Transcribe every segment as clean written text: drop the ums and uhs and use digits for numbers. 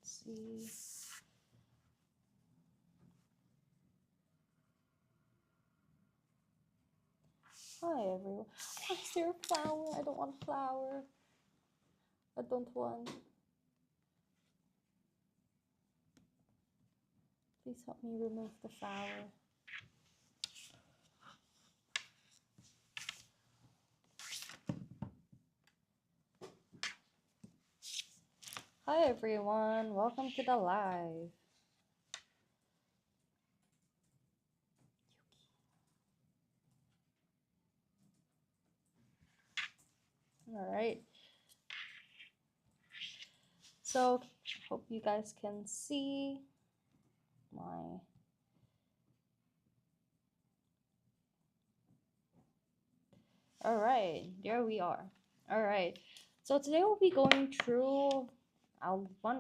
see. Hi everyone. Why is there a flower? I don't want flower. I don't want. Please help me remove the flower. Hi everyone, welcome to the live. Alright. So, hope you guys can see my Alright, there we are. Alright, so today we'll be going through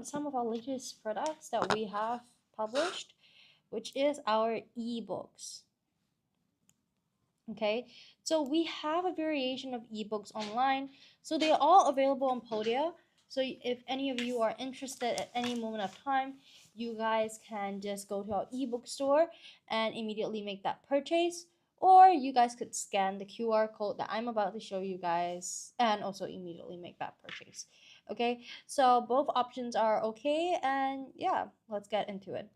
some of our latest products that we have published, which is our ebooks. Okay, so we have a variation of ebooks online, so they are all available on Podia. So if any of you are interested at any moment of time, you guys can just go to our ebook store and immediately make that purchase, or you guys could scan the QR code that I'm about to show you guys and also immediately make that purchase. Okay, so both options are okay, and yeah, let's get into it.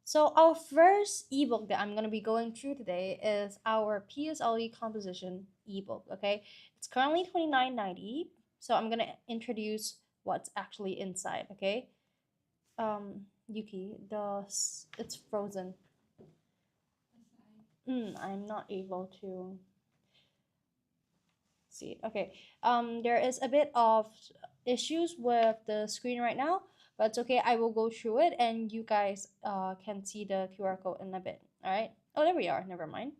So our first ebook that I'm going to be going through today is our PSLE composition ebook, okay? It's currently $29.90, so I'm going to introduce what's actually inside, okay? Yuki, it's frozen. I'm not able to see it. Okay. There is a bit of issues with the screen right now, but it's okay. I will go through it and you guys can see the QR code in a bit. All right. Oh, there we are. Never mind.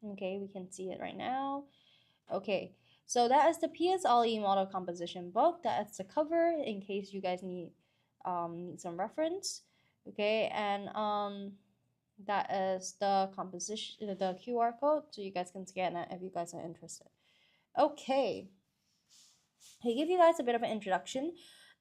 Okay, we can see it right now. Okay, so that is the PSLE model composition book. That is the cover in case you guys need some reference. Okay, and that is the composition, the QR code, so you guys can scan it if you guys are interested. Okay, to give you guys a bit of an introduction,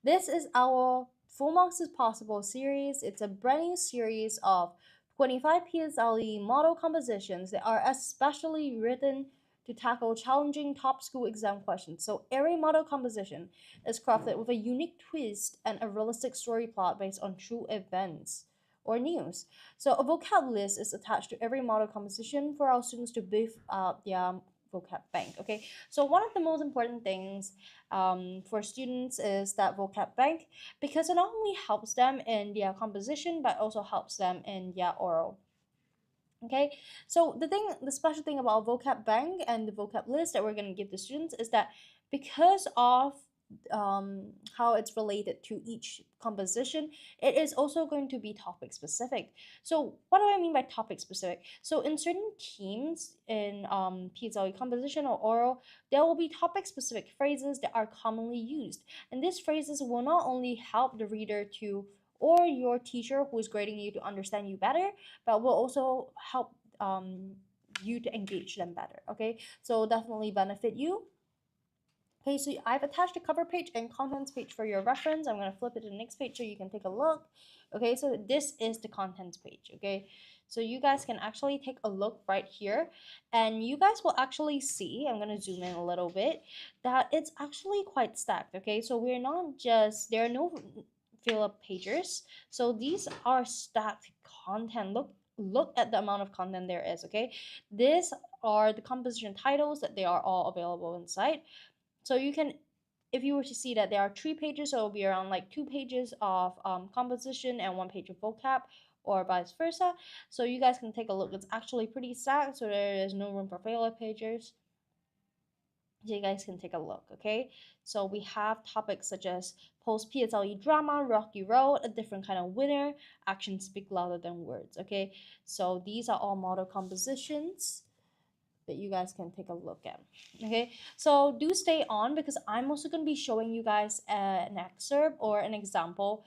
this is our Full Marks is Possible series. It's a brand new series of 25 PSLE model compositions that are especially written to tackle challenging top school exam questions. So every model composition is crafted with a unique twist and a realistic story plot based on true events or news. So a vocab list is attached to every model composition for our students to beef up their vocab bank. Okay, so one of the most important things for students is that vocab bank, because it not only helps them in their composition but also helps them in their oral. Okay, so the special thing about vocab bank and the vocab list that we're going to give the students is that because of how it's related to each composition, it is also going to be topic specific. So what do I mean by topic specific? So in certain themes in PSLE composition or oral, there will be topic specific phrases that are commonly used, and these phrases will not only help the reader to or your teacher who is grading you to understand you better, but will also help you to engage them better. Okay, so definitely benefit you. Okay, so I've attached a cover page and contents page for your reference. I'm going to flip it to the next page so you can take a look. Okay, so this is the contents page. Okay, so you guys can actually take a look right here, and you guys will actually see, I'm going to zoom in a little bit, that it's actually quite stacked. Okay, so we're not just, there are no fill up pages, so these are stacked content. Look at the amount of content there is. Okay, these are the composition titles that they are all available inside. So you can, if you were to see that there are 3 pages, so it'll be around like 2 pages of composition and 1 page of vocab, or vice versa. So you guys can take a look. It's actually pretty stacked, so there is no room for failure pages. So you guys can take a look. Okay, so we have topics such as post PSLE drama, rocky road, a different kind of winner, actions speak louder than words. Okay, so these are all model compositions that you guys can take a look at. Okay, so do stay on, because I'm also going to be showing you guys an excerpt or an example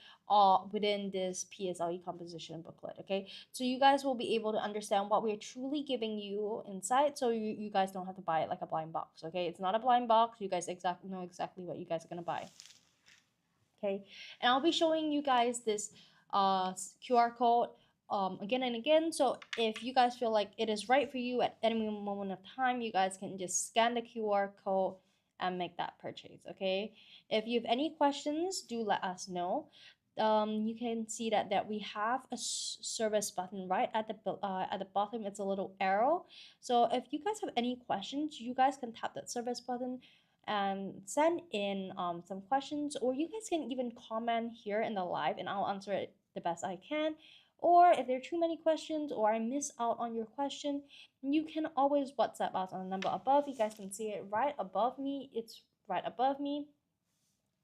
within this PSLE composition booklet. Okay, so you guys will be able to understand what we're truly giving you inside, so you guys don't have to buy it like a blind box. Okay, it's not a blind box. You guys know exactly what you guys are going to buy. Okay, and I'll be showing you guys this QR code again and again. So if you guys feel like it is right for you at any moment of time, you guys can just scan the QR code and make that purchase. Okay, if you have any questions, do let us know. You can see that we have a service button right at the bottom. It's a little arrow. So if you guys have any questions, you guys can tap that service button and send in some questions, or you guys can even comment here in the live and I'll answer it the best I can. Or if there are too many questions or I miss out on your question, you can always WhatsApp us on the number above. You guys can see it right above me. It's right above me.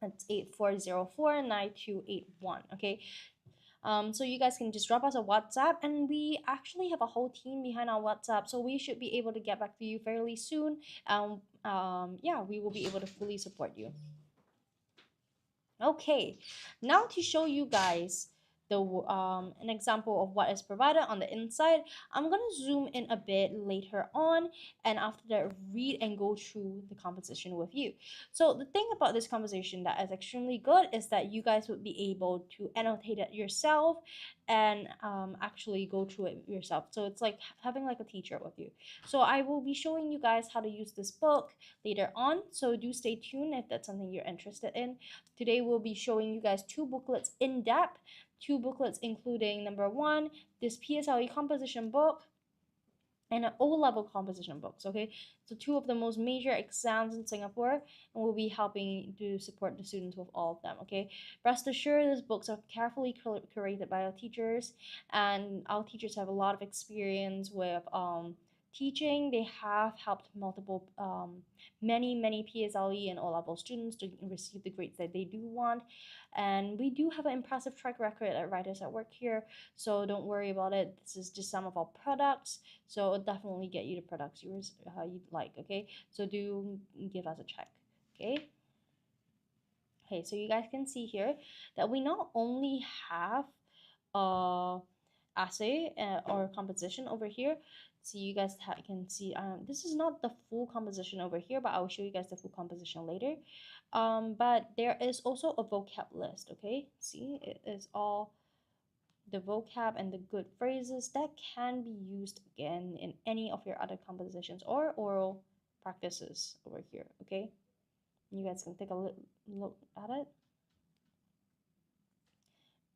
It's 84049281. Okay, so you guys can just drop us a WhatsApp, and we actually have a whole team behind our WhatsApp, so we should be able to get back to you fairly soon. Yeah, we will be able to fully support you. Okay, now to show you guys the an example of what is provided on the inside, I'm gonna zoom in a bit later on, and after that read and go through the composition with you. So the thing about this composition that is extremely good is that you guys would be able to annotate it yourself and actually go through it yourself. So it's like having like a teacher with you. So I will be showing you guys how to use this book later on, so do stay tuned if that's something you're interested in. Today we'll be showing you guys two booklets in depth, two booklets including number one, this PSLE composition book, and an O-level composition books. Okay, so two of the most major exams in Singapore, and we'll be helping to support the students with all of them. Okay, rest assured, these books are carefully curated by our teachers, and our teachers have a lot of experience with teaching. They have helped multiple many PSLE and O-level students to receive the grades that they do want, and we do have an impressive track record at Writers at Work here, so don't worry about it. This is just some of our products, so it'll definitely get you the products you'd like. Okay, so do give us a check. Okay, so you guys can see here that we not only have essay or composition over here. So you guys can see this is not the full composition over here, but I will show you guys the full composition later. But there is also a vocab list. Okay, see, it is all the vocab and the good phrases that can be used again in any of your other compositions or oral practices over here. Okay, you guys can take a look at it.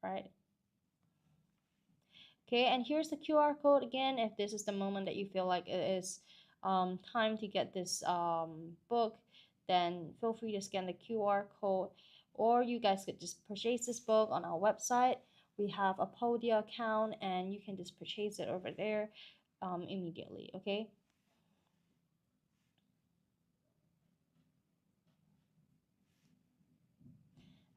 Right. Okay, and here's the QR code again. If this is the moment that you feel like it is time to get this book, then feel free to scan the QR code, or you guys could just purchase this book on our website. We have a Podia account, and you can just purchase it over there immediately. Okay.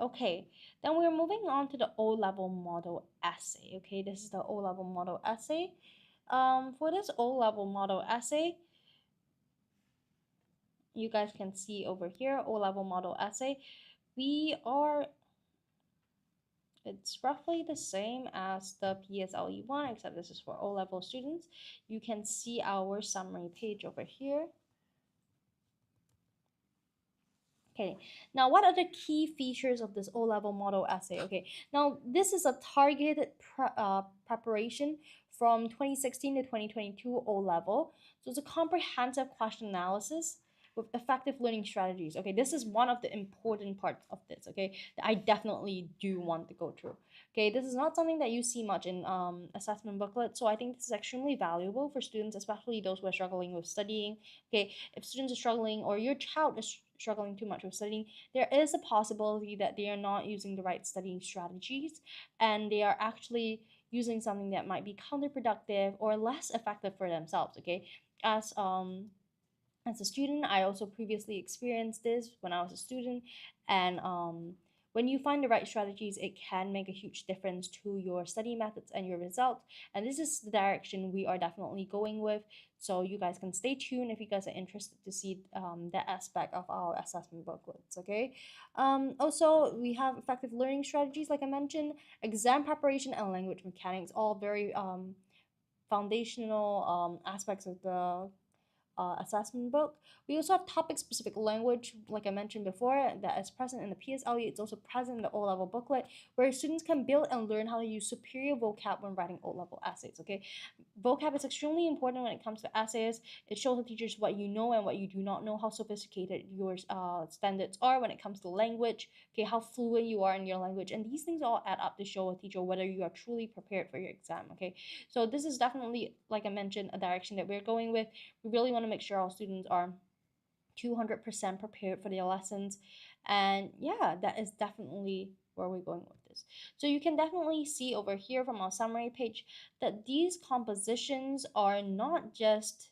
Okay, then we're moving on to the O-level model essay. Okay, this is the O-level model essay. For this O-level model essay, you guys can see over here, O-level model essay. It's roughly the same as the PSLE one, except this is for O-level students. You can see our summary page over here. Okay, now what are the key features of this O-level model essay? Okay, now this is a targeted preparation from 2016 to 2022 O-level. So it's a comprehensive question analysis with effective learning strategies. Okay, this is one of the important parts of this, okay, that I definitely do want to go through. Okay, this is not something that you see much in assessment booklets, so I think this is extremely valuable for students, especially those who are struggling with studying. Okay, if students are struggling or your child is struggling too much with studying, there is a possibility that they are not using the right studying strategies and they are actually using something that might be counterproductive or less effective for themselves. Okay, as a student, I also previously experienced this when I was a student, and when you find the right strategies, it can make a huge difference to your study methods and your results. And this is the direction we are definitely going with. So you guys can stay tuned if you guys are interested to see that aspect of our assessment booklets. Okay. Also, we have effective learning strategies, like I mentioned, exam preparation and language mechanics, all very foundational aspects of the assessment book. We also have topic specific language, like I mentioned before, that is present in the PSLE. It's also present in the O level booklet, where students can build and learn how to use superior vocab when writing O level essays. Okay, vocab is extremely important when it comes to essays. It shows the teachers what you know and what you do not know, how sophisticated your standards are when it comes to language, okay, how fluent you are in your language. And these things all add up to show a teacher whether you are truly prepared for your exam, okay? So this is definitely, like I mentioned, a direction that we're going with. We really want to make sure our students are 200% prepared for their lessons. And yeah, that is definitely where we're going with this. So you can definitely see over here from our summary page that these compositions are not just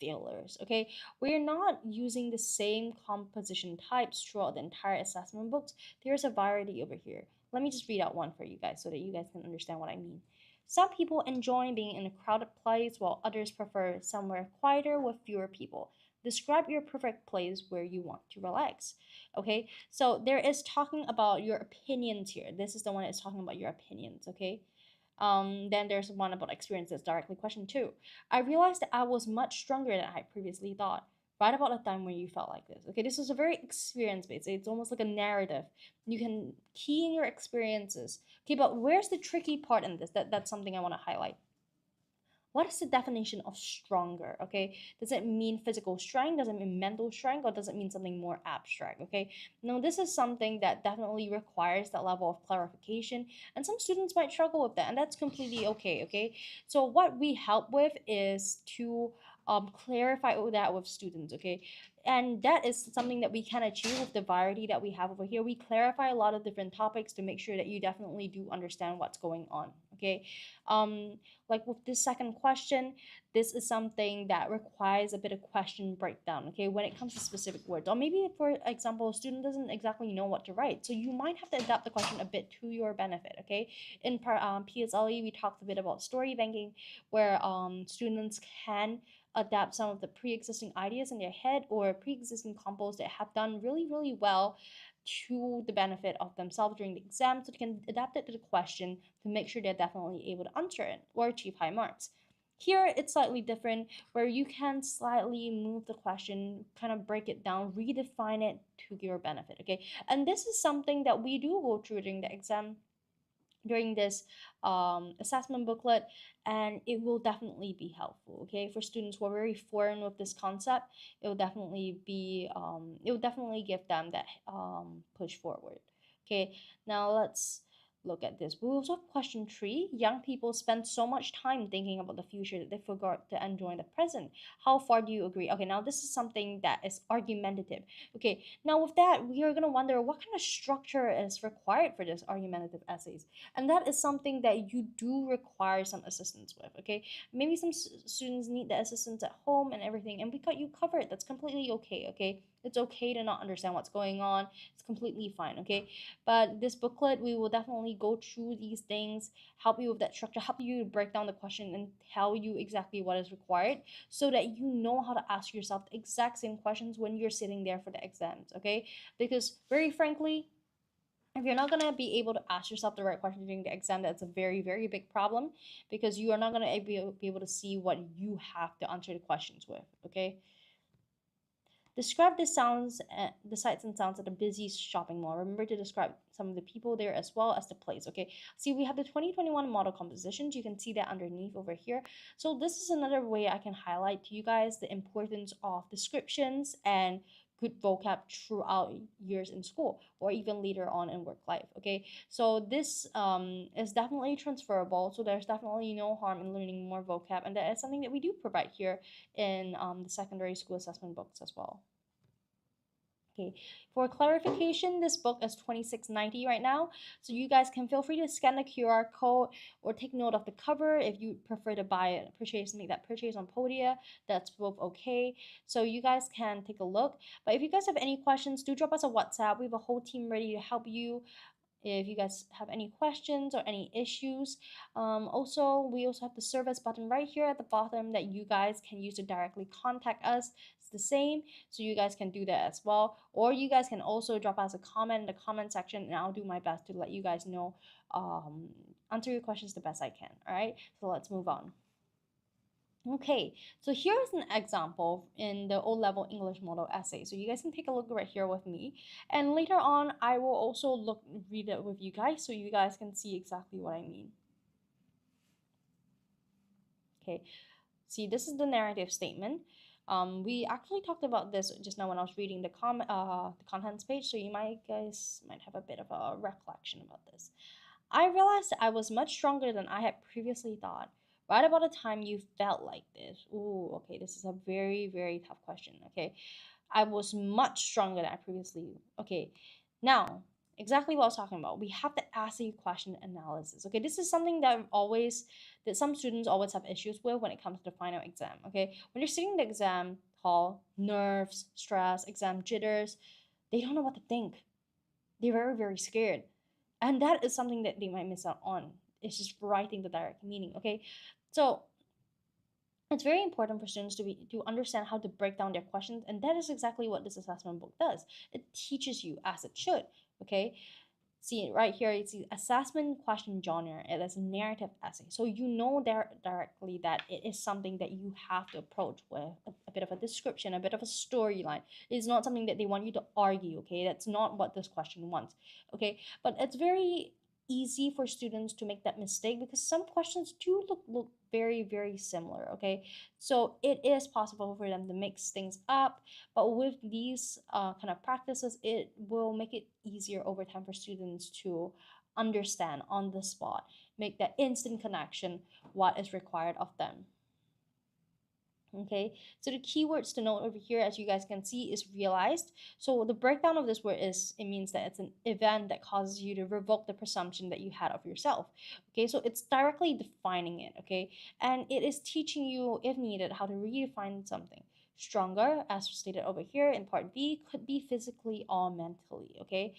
fillers, okay? We're not using the same composition types throughout the entire assessment books. There's a variety over here. Let me just read out one for you guys so that you guys can understand what I mean. Some people enjoy being in a crowded place while others prefer somewhere quieter with fewer people. Describe your perfect place where you want to relax. Okay, so there is talking about your opinions here. This is the one that's talking about your opinions. Okay, then there's one about experiences, directly question two. I realized that I was much stronger than I previously thought. Write about a time when you felt like this. Okay, this is a very experience based. It's almost like a narrative. You can key in your experiences. Okay, but where's the tricky part in this? That's something I want to highlight. What is the definition of stronger? Okay, does it mean physical strength? Does it mean mental strength? Or does it mean something more abstract? Okay, now this is something that definitely requires that level of clarification, and some students might struggle with that, and that's completely okay. Okay, so what we help with is to clarify all that with students. Okay, and that is something that we can achieve with the variety that we have over here. We clarify a lot of different topics to make sure that you definitely do understand what's going on. Okay, um like with this second question, this is something that requires a bit of question breakdown, okay, when it comes to specific words. Or maybe, for example, a student doesn't exactly know what to write, so you might have to adapt the question a bit to your benefit, okay? In PSLE, we talked a bit about story banking, where students can adapt some of the pre-existing ideas in their head or pre-existing compos that have done really, really well to the benefit of themselves during the exam, so they can adapt it to the question to make sure they're definitely able to answer it or achieve high marks. Here, it's slightly different, where you can slightly move the question, kind of break it down, redefine it to your benefit, okay? And this is something that we do go through during the exam, during this assessment booklet, and it will definitely be helpful, okay, for students who are very foreign with this concept. It will definitely be it will definitely give them that push forward. Okay, now let's look at this. We also have question three. Young people spend so much time thinking about the future that they forgot to enjoy the present. How far do you agree? Okay, now this is something that is argumentative. Okay, now with that, we are going to wonder what kind of structure is required for this argumentative essays, and that is something that you do require some assistance with. Okay, maybe some students need the assistance at home and everything, and we got you covered. That's completely okay. Okay, it's okay to not understand what's going on. It's completely fine. Okay, but this booklet, we will definitely go through these things, help you with that structure, help you break down the question and tell you exactly what is required, so that you know how to ask yourself the exact same questions when you're sitting there for the exams. Okay, because very frankly, if you're not going to be able to ask yourself the right question during the exam, that's a very, very big problem, because you are not going to be able to see what you have to answer the questions with. Okay, describe the sights and sounds at a busy shopping mall. Remember to describe some of the people there as well as the place. Okay, see, we have the 2021 model compositions. You can see that underneath over here. So this is another way I can highlight to you guys the importance of descriptions and good vocab throughout years in school or even later on in work life. Okay, so this is definitely transferable, so there's definitely no harm in learning more vocab, and that is something that we do provide here in the secondary school assessment books as well. Okay, for clarification, this book is $26.90 right now, so you guys can feel free to scan the QR code or take note of the cover if you prefer to buy it, make that purchase on Podia. That's both okay. So you guys can take a look. But if you guys have any questions, do drop us a WhatsApp. We have a whole team ready to help you if you guys have any questions or any issues. Also, we also have the service button right here at the bottom that you guys can use to directly contact us. It's the same, so you guys can do that as well. Or you guys can also drop us a comment in the comment section, and I'll do my best to let you guys know, answer your questions the best I can. All right, so let's move on. Okay, so here's an example in the O-level English model essay. So you guys can take a look right here with me. And later on, I will also read it with you guys so you guys can see exactly what I mean. Okay, see, this is the narrative statement. We actually talked about this just now when I was reading the contents page, so you might guys might have a bit of a recollection about this. I realized I was much stronger than I had previously thought. Right about the time you felt like this. Ooh, okay, this is a very, very tough question. Okay, I was much stronger than I previously. Okay, now exactly what I was talking about. We have the assay question analysis. Okay, this is something that some students always have issues with when it comes to the final exam. Okay, when you're sitting in the exam hall, nerves, stress, exam jitters, they don't know what to think. They're very, very scared, and that is something that they might miss out on. It's just writing the direct meaning. Okay, so it's very important for students to understand how to break down their questions, and that is exactly what this assessment book does. It teaches you as it should. Okay, see right here, it's the assessment question genre. It is a narrative essay, so you know there directly that it is something that you have to approach with a bit of a description, a bit of a storyline. It's not something that they want you to argue. Okay, that's not what this question wants. Okay, but it's very easy for students to make that mistake because some questions do look very, very similar. Okay, so it is possible for them to mix things up, but with these kind of practices, it will make it easier over time for students to understand on the spot, make that instant connection, what is required of them. Okay, so the keywords to note over here, as you guys can see, is realized. So the breakdown of this word is, it means that it's an event that causes you to revoke the presumption that you had of yourself. Okay, so it's directly defining it. Okay, and it is teaching you, if needed, how to redefine something. Stronger, as stated over here in part B, could be physically or mentally. Okay,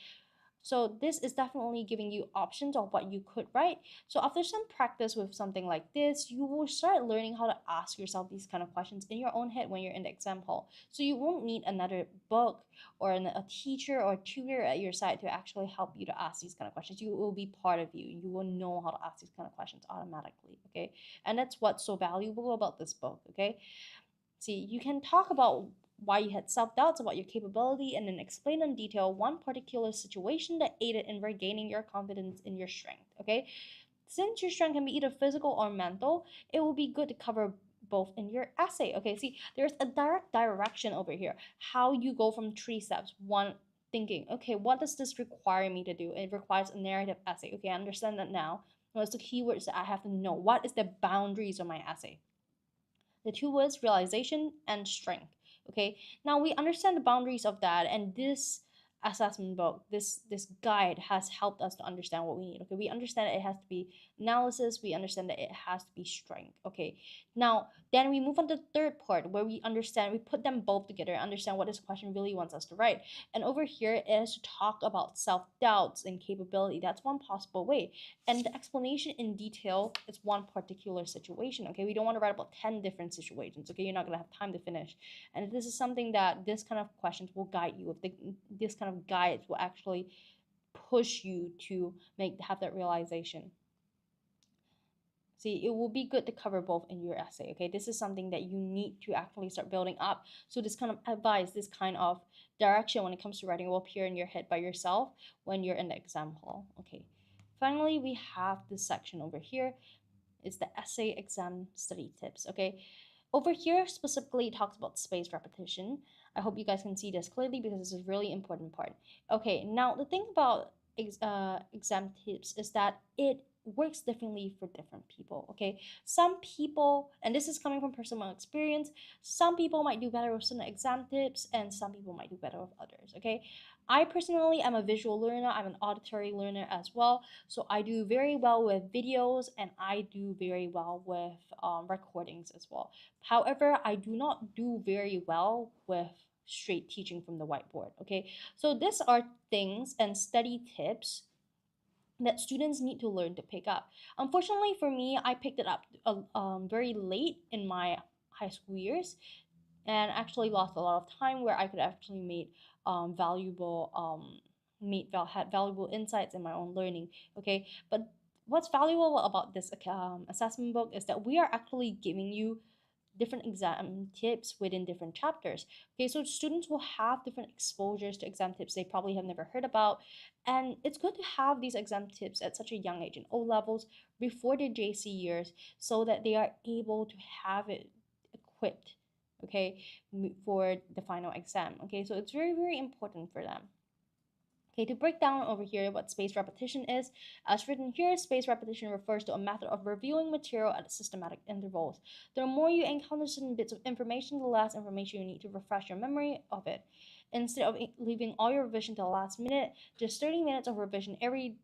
so this is definitely giving you options of what you could write. So after some practice with something like this, you will start learning how to ask yourself these kind of questions in your own head when you're in the exam hall. So you won't need another book or a teacher or tutor at your side to actually help you to ask these kind of questions. You will be part of you. You will know how to ask these kind of questions automatically. Okay, and that's what's so valuable about this book. Okay, see, you can talk about why you had self doubts about your capability and then explain in detail one particular situation that aided in regaining your confidence in your strength. Okay, since your strength can be either physical or mental, it will be good to cover both in your essay. Okay, see, there's a direct direction over here. How you go from three steps. One, thinking, okay, what does this require me to do? It requires a narrative essay. Okay, I understand that now. What's the keywords that I have to know? What is the boundaries of my essay? The two words realization and strength. Okay, now we understand the boundaries of that, and this assessment book, this guide has helped us to understand what we need. Okay, we understand that it has to be analysis, we understand that it has to be strength. Okay, now then we move on to the third part where we understand, we put them both together, understand what this question really wants us to write. And over here is to talk about self-doubts and capability. That's one possible way, and the explanation in detail is one particular situation. Okay, we don't want to write about 10 different situations. Okay, you're not going to have time to finish, and this is something that this kind of questions will guide you. If this kind of guides will actually push you to have that realization. See, it will be good to cover both in your essay. Okay, this is something that you need to actually start building up. So this kind of advice, this kind of direction when it comes to writing will appear in your head by yourself when you're in the exam hall. Okay, finally we have this section over here. It's the essay exam study tips. Okay, over here specifically it talks about spaced repetition. I hope you guys can see this clearly because this is a really important part. Okay, now the thing about exam tips is that it works differently for different people. Okay, some people, and this is coming from personal experience, some people might do better with some exam tips and some people might do better with others. Okay, I personally am a visual learner, I'm an auditory learner as well, so I do very well with videos and I do very well with recordings as well. However, I do not do very well with straight teaching from the whiteboard. Okay, so these are things and study tips that students need to learn to pick up. Unfortunately for me, I picked it up very late in my high school years and actually lost a lot of time where I could actually make valuable had valuable insights in my own learning. Okay, but what's valuable about this assessment book is that we are actually giving you different exam tips within different chapters. Okay, so students will have different exposures to exam tips they probably have never heard about. And it's good to have these exam tips at such a young age in O levels before their JC years so that they are able to have it equipped, okay, for the final exam. Okay, so it's very, very important for them. Okay, to break down over here what spaced repetition is, as written here, spaced repetition refers to a method of reviewing material at systematic intervals. The more you encounter certain bits of information, the less information you need to refresh your memory of it. Instead of leaving all your revision to the last minute, just 30 minutes of revision every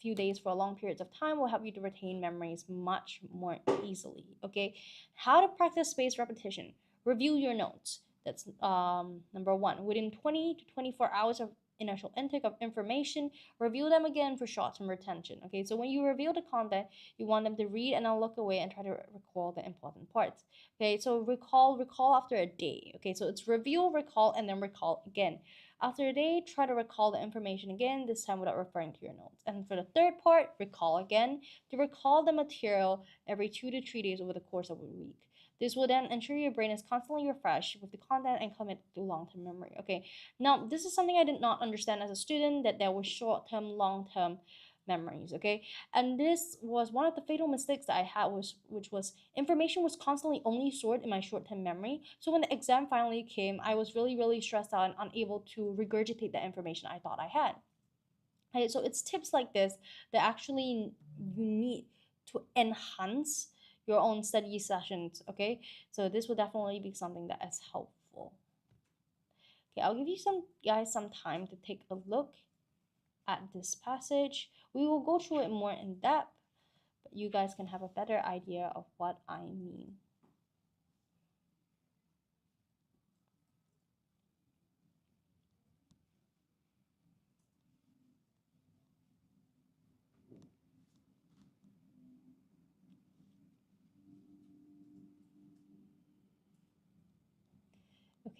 few days for long periods of time will help you to retain memories much more easily. Okay, how to practice spaced repetition: review your notes. That's number one. Within 20 to 24 hours of initial intake of information, review them again for short-term retention. Okay, so when you review the content, you want them to read and then look away and try to recall the important parts. Okay, so recall after a day. Okay, so it's review, recall, and then recall again. After a day, try to recall the information again, this time without referring to your notes. And for the third part, recall again. To recall the material every 2 to 3 days over the course of a week. This will then ensure your brain is constantly refreshed with the content and commit to long-term memory. Okay, now this is something I did not understand as a student, that there was short-term, long-term memories. Okay, and this was one of the fatal mistakes that I had, which was information was constantly only stored in my short-term memory. So when the exam finally came, I was really, really stressed out and unable to regurgitate the information I thought I had. Okay, so it's tips like this that actually you need to enhance your own study sessions. Okay, so this will definitely be something that is helpful. Okay, I'll give you some time to take a look at this passage. We will go through it more in depth, but you guys can have a better idea of what I mean.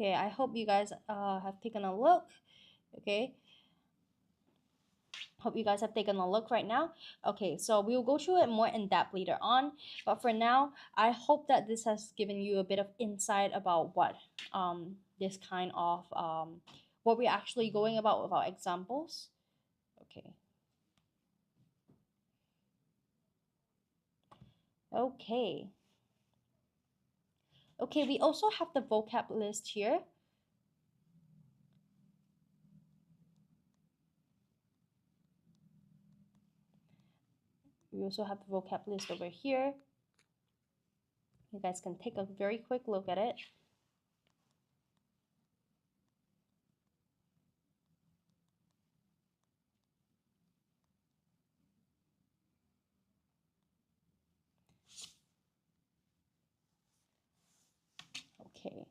Okay, I hope you guys have taken a look. Okay, hope you guys have taken a look right now. Okay, so we will go through it more in depth later on, but for now, I hope that this has given you a bit of insight about what this kind of what we're actually going about with our examples. Okay. Okay. Okay, we also have the vocab list here. We also have the vocab list over here. You guys can take a very quick look at it. Okay,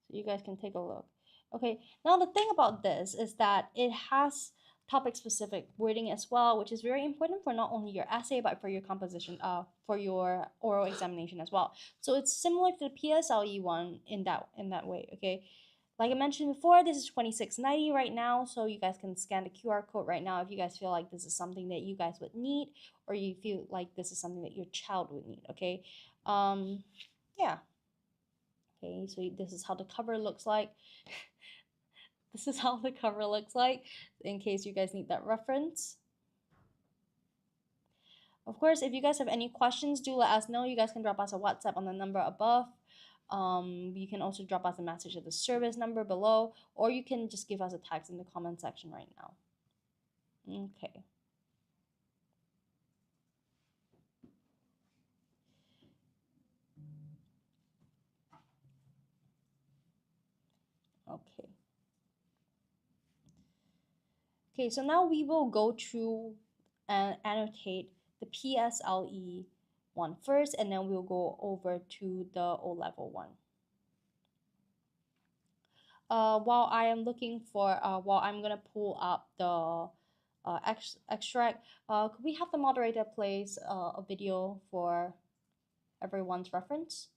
so you guys can take a look. Okay, now the thing about this is that it has topic specific wording as well, which is very important for not only your essay but for your composition, for your oral examination as well. So it's similar to the PSLE one in that way. Okay, like I mentioned before, this is 2690 right now, so you guys can scan the QR code right now if you guys feel like this is something that you guys would need, or you feel like this is something that your child would need. Okay, yeah. Okay, so this is how the cover looks like. This is how the cover looks like, in case you guys need that reference. Of course, if you guys have any questions, do let us know. You guys can drop us a WhatsApp on the number above. You can also drop us a message at the service number below, or you can just give us a text in the comment section right now. Okay. Okay. Okay, so now we will go through and annotate the PSLE one first, and then we'll go over to the O-level one. While I am looking for, while I'm gonna pull up the extract, could we have the moderator place a video for everyone's reference?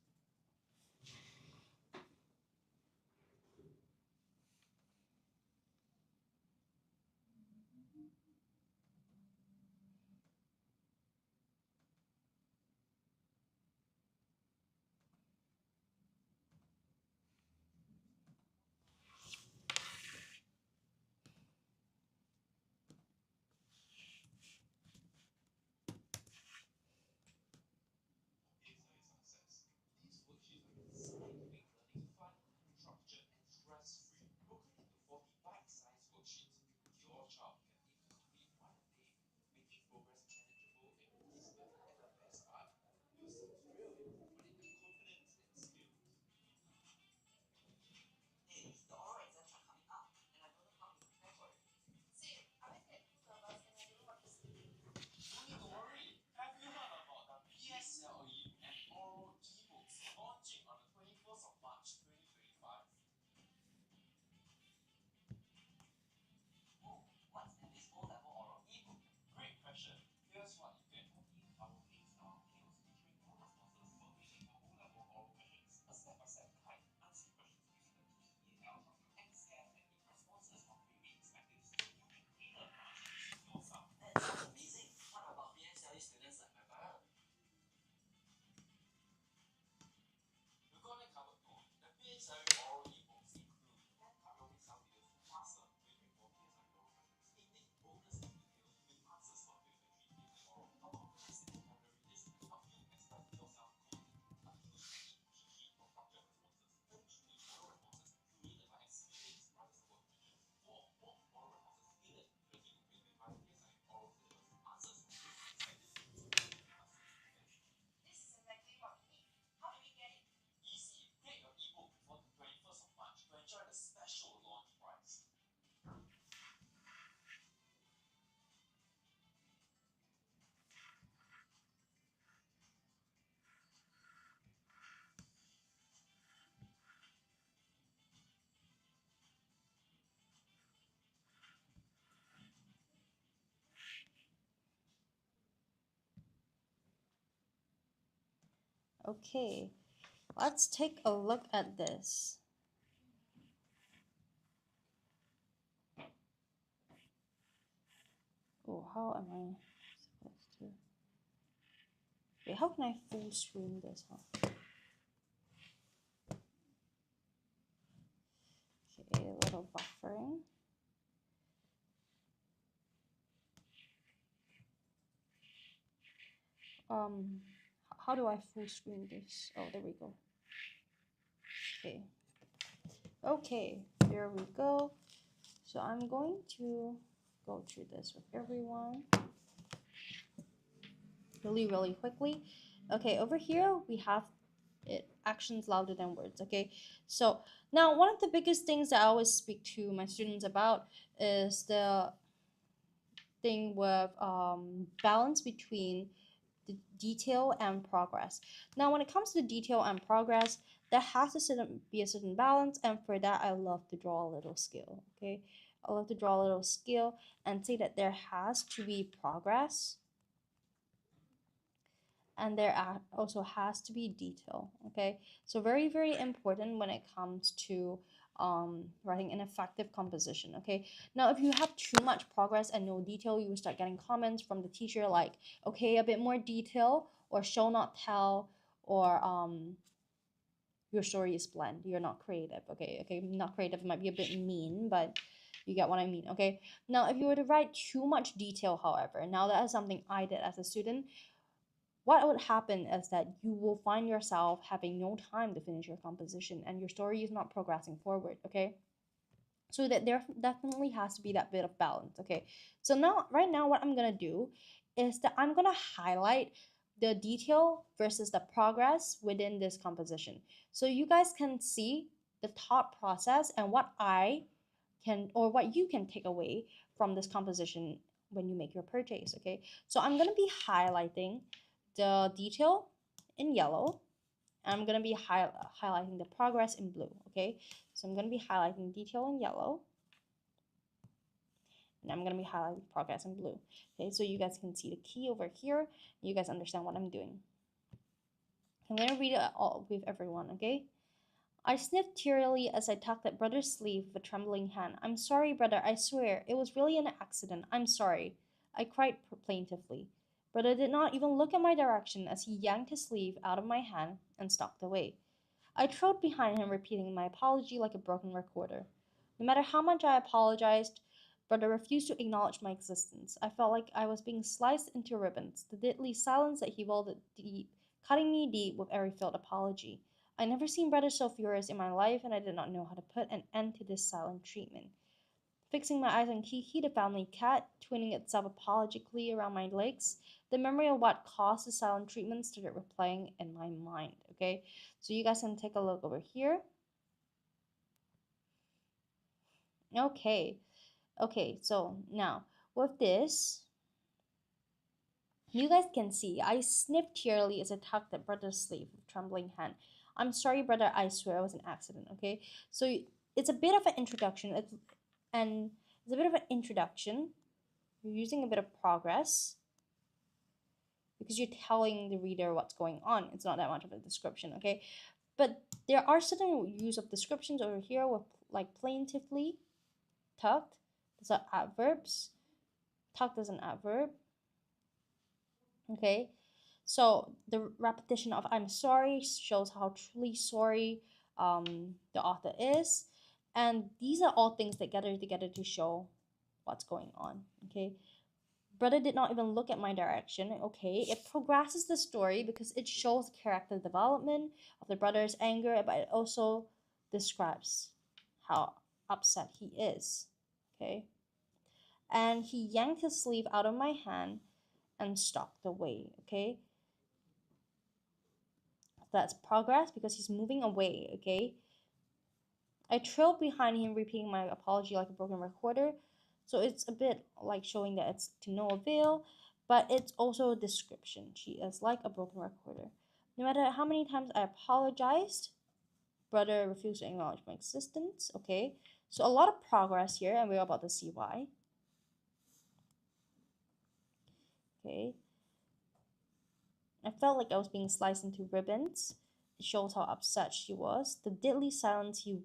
Okay, let's take a look at this. Oh, how am I supposed to? Wait, how can I full screen this? Huh? Okay, a little buffering. Um, how do I full screen this? Oh, there we go. Okay. Okay, there we go. So I'm going to go through this with everyone really quickly. Okay, over here we have it actions louder than words. Okay, so now one of the biggest things that I always speak to my students about is the thing with balance between the detail and progress. Now, when it comes to detail and progress, there has to be a certain balance, and for that, I love to draw a little scale. Okay, I love to draw a little scale and say that there has to be progress, and there also has to be detail. Okay, so very important when it comes to writing an effective composition. Okay, now if you have too much progress and no detail, you will start getting comments from the teacher like, okay, a bit more detail, or show not tell, or your story is bland, you're not creative. Okay, not creative might be a bit mean, but you get what I mean. Okay, now if you were to write too much detail, however, now that is something I did as a student, what would happen is that you will find yourself having no time to finish your composition and your story is not progressing forward. Okay, so that there definitely has to be that bit of balance. Okay, so now right now what I'm gonna do is that I'm gonna highlight the detail versus the progress within this composition, so you guys can see the thought process and what I can, or what you can take away from this composition when you make your purchase. Okay, so I'm going to be highlighting the detail in yellow, and I'm going to be highlighting the progress in blue. Okay, so I'm going to be highlighting detail in yellow, and I'm going to be highlighting progress in blue. Okay, so you guys can see the key over here. You guys understand what I'm doing. I'm going to read it all with everyone. Okay, I sniffed tearily as I tugged at brother's sleeve with a trembling hand. I'm sorry, brother, I swear. It was really an accident. I'm sorry. I cried plaintively. Brother did not even look in my direction as he yanked his sleeve out of my hand and stalked away. I trotted behind him, repeating my apology like a broken recorder. No matter how much I apologized, brother refused to acknowledge my existence. I felt like I was being sliced into ribbons, the deadly silence that he welded deep, cutting me deep with every failed apology. I never seen brother so furious in my life, and I did not know how to put an end to this silent treatment. Fixing my eyes on Kiki, the family cat, twinning itself apologetically around my legs, the memory of what caused the silent treatment started replaying in my mind. Okay, so you guys can take a look over here. Okay, okay, so now with this, you guys can see I sniffed tearily as I tugged at brother's sleeve with trembling hand. I'm sorry, brother, I swear it was an accident. Okay, so it's a bit of an introduction. It's a bit of an introduction. You're using a bit of progress because you're telling the reader what's going on. It's not that much of a description. Okay, but there are certain use of descriptions over here with like plaintively, tucked. These are adverbs. Tucked is an adverb. Okay, so the repetition of I'm sorry shows how truly sorry the author is, and these are all things that gather together to show what's going on. Okay, brother did not even look at my direction. Okay, it progresses the story because it shows character development of the brother's anger, but it also describes how upset he is. Okay, and he yanked his sleeve out of my hand and stalked away. Okay, that's progress because he's moving away. Okay, I trailed behind him, repeating my apology like a broken recorder. So it's a bit like showing that it's to no avail, but it's also a description. She is like a broken recorder. No matter how many times I apologized, brother refused to acknowledge my existence. Okay, so a lot of progress here, and we're about to see why. Okay, I felt like I was being sliced into ribbons. It shows how upset she was. The deadly silence he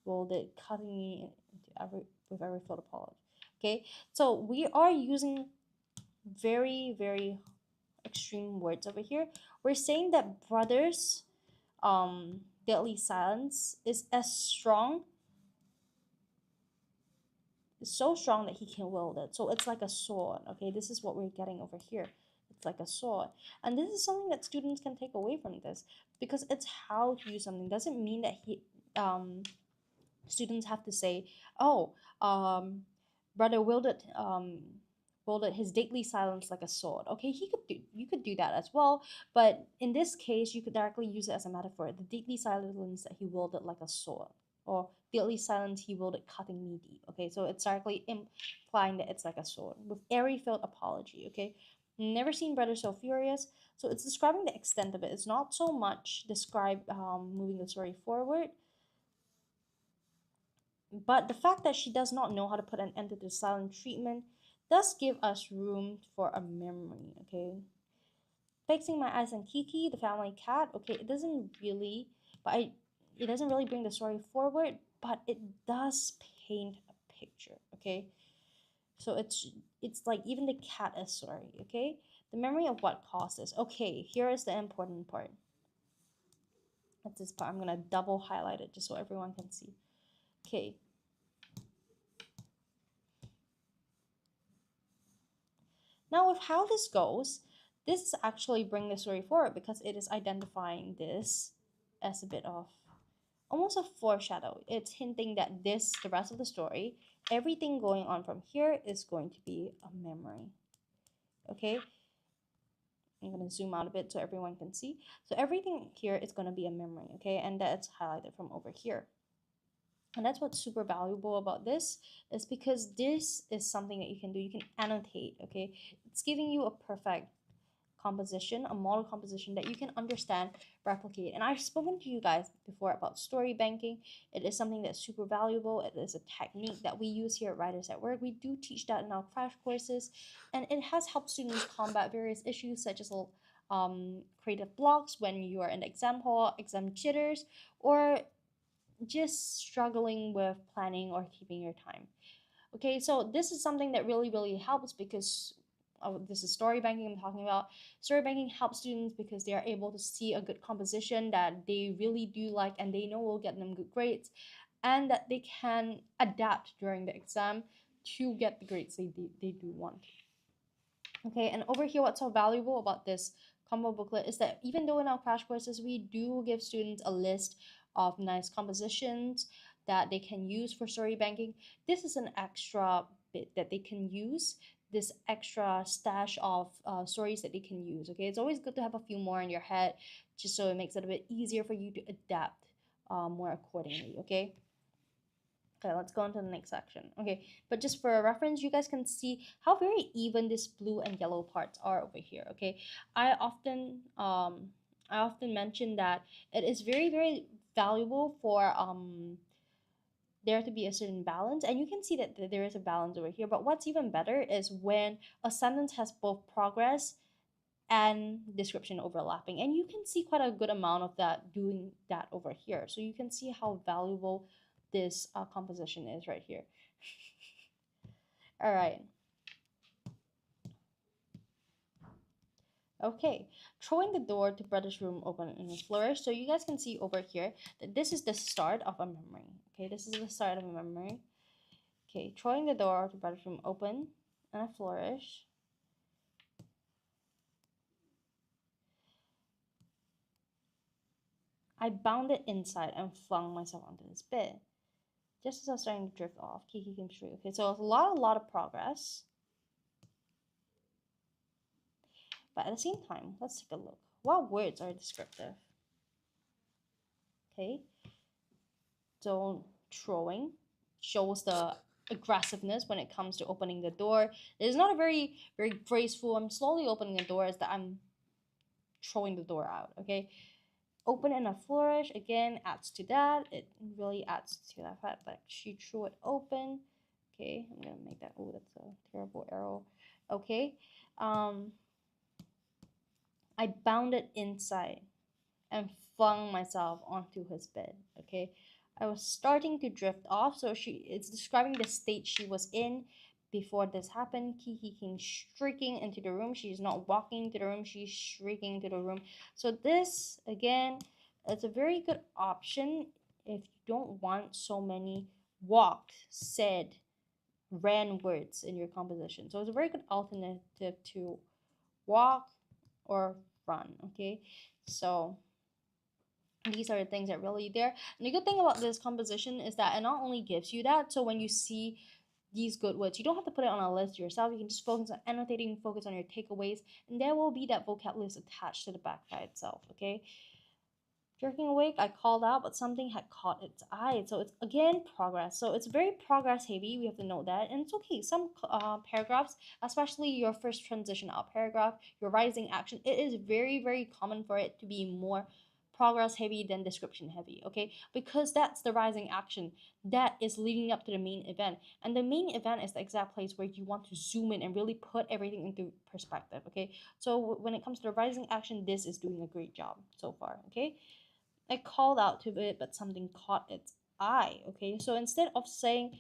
rolled it, cutting me into with every thought apology. Okay, so we are using very, very extreme words over here. We're saying that brother's deadly silence is as strong, so strong that he can wield it. So it's like a sword. Okay, this is what we're getting over here. It's like a sword, and this is something that students can take away from this, because it's how to use something. Doesn't mean that students have to say, oh, brother wielded his deadly silence like a sword. Okay, you could do that as well, but in this case you could directly use it as a metaphor. The deadly silence that he wielded like a sword, or deadly silence he wielded cutting me deep. Okay, so it's directly implying that it's like a sword with airy filled apology. Okay, never seen brother so furious. So it's describing the extent of it. It's not so much describe moving the story forward, but the fact that she does not know how to put an end to the silent treatment does give us room for a memory. Okay, fixing my eyes on Kiki, the family cat. Okay, it doesn't really, it doesn't really bring the story forward, but it does paint a picture. Okay, so it's like even the cat is sorry. Okay, the memory of what caused this. Okay, here is the important part. That's this part. I'm gonna double highlight it just so everyone can see. Okay, now with how this goes, this is actually bring the story forward because it is identifying this as a bit of almost a foreshadow. It's hinting that the rest of the story, everything going on from here is going to be a memory. Okay, I'm going to zoom out a bit so everyone can see. So everything here is going to be a memory. Okay, and that's highlighted from over here. And that's what's super valuable about this, is because this is something that you can do. You can annotate. Okay, it's giving you a perfect composition, a model composition that you can understand, replicate. And I've spoken to you guys before about story banking. It is something that's super valuable. It is a technique that we use here at Writers at Work. We do teach that in our crash courses, and it has helped students combat various issues such as creative blocks when you are in the exam hall, exam jitters, or just struggling with planning or keeping your time. Okay, so this is something that really, really helps because this is story banking I'm talking about. Story banking helps students because they are able to see a good composition that they really do like and they know will get them good grades, and that they can adapt during the exam to get the grades they do want. Okay, and over here, what's so valuable about this combo booklet is that even though in our crash courses we do give students a list of nice compositions that they can use for story banking, this is an extra bit that they can use, this extra stash of stories that they can use. Okay, it's always good to have a few more in your head just so it makes it a bit easier for you to adapt more accordingly. Okay. Okay, let's go on to the next section. Okay, but just for a reference, you guys can see how very even these blue and yellow parts are over here. Okay, I often I often mention that it is very, very valuable for there to be a certain balance, and you can see that there is a balance over here. But what's even better is when a sentence has both progress and description overlapping, and you can see quite a good amount of that doing that over here, so you can see how valuable this composition is right here. All right. Okay, throwing the door to brother's room open in a flourish. So you guys can see over here that this is the start of a memory. Okay, this is the start of a memory. Okay, throwing the door to brother's room open and a flourish. I bounded inside and flung myself onto his bed. Just as I was starting to drift off, Kiki came straight. Okay, so it's a lot of progress. But at the same time, let's take a look. What words are descriptive? Okay, so throwing shows the aggressiveness when it comes to opening the door. It is not a very, very graceful, I'm slowly opening the door, is that I'm throwing the door out. Okay, open in a flourish again adds to that. It really adds to that fact that she threw it open. Okay, I'm gonna make that. Oh, that's a terrible arrow. Okay, I bounded inside and flung myself onto his bed. Okay, I was starting to drift off. So it's describing the state she was in before this happened. Kiki came shrieking into the room. She's not walking into the room, she's shrieking into the room. So this again, it's a very good option if you don't want so many walked, said, ran words in your composition. So it's a very good alternative to walk or run. Okay, so these are the things that really there. And the good thing about this composition is that it not only gives you that, so when you see these good words, you don't have to put it on a list yourself. You can just focus on annotating, focus on your takeaways, and there will be that vocab list attached to the back by itself. Okay, jerking awake, I called out, but something had caught its eye. So it's again progress. So it's very progress heavy. We have to note that, and it's okay. Some paragraphs, especially your first transition out paragraph, your rising action, it is very common for it to be more progress heavy than description heavy. Okay, because that's the rising action that is leading up to the main event, and the main event is the exact place where you want to zoom in and really put everything into perspective. Okay, so when it comes to the rising action, this is doing a great job so far. Okay. I called out to it, but something caught its eye. Okay, so instead of saying